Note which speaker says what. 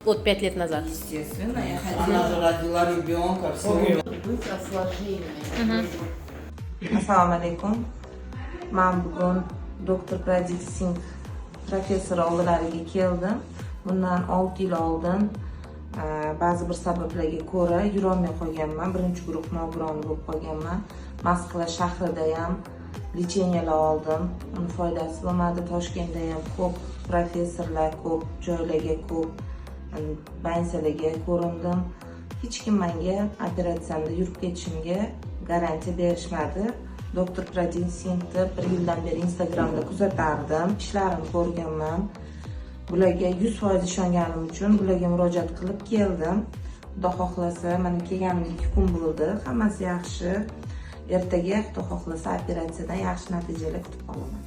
Speaker 1: Вот 5 лет назад.
Speaker 2: Естественно, я она родила ребенка, все.
Speaker 3: Быть осложнениями.
Speaker 4: Assalomu alaykum. Men bugun doktor Pradik Singh professor oldilariga keldim. Bundan 6 yil oldin ba'zi bir sabablarga ko'ra yurolmay qolganman. Birinchi guruh nogiron bo'lib qolganman. Moskva shahrida ham lecheniyalar oldim. Uni foydasi bo'lmadi. Toshkentda ham ko'p professorlar, ko'p joylarga, ko'p bansalarga ko'rindim. Hech kim menga operatsiyamda yurib ketishimga garantiya berishmadi. Doktor Pradik Singhni 1 yildan beri Instagramda kuzatardim, ishlarini ko'rganman. Bularga 100% ishonganim uchun bularga murojaat qilib keldim. Xudo xohlasa, mana kelganimga 2 kun bo'ldi. Hammasi yaxshi. Ertaga Xudo xohlasa operatsiyadan yaxshi natijalar kutib qolaman.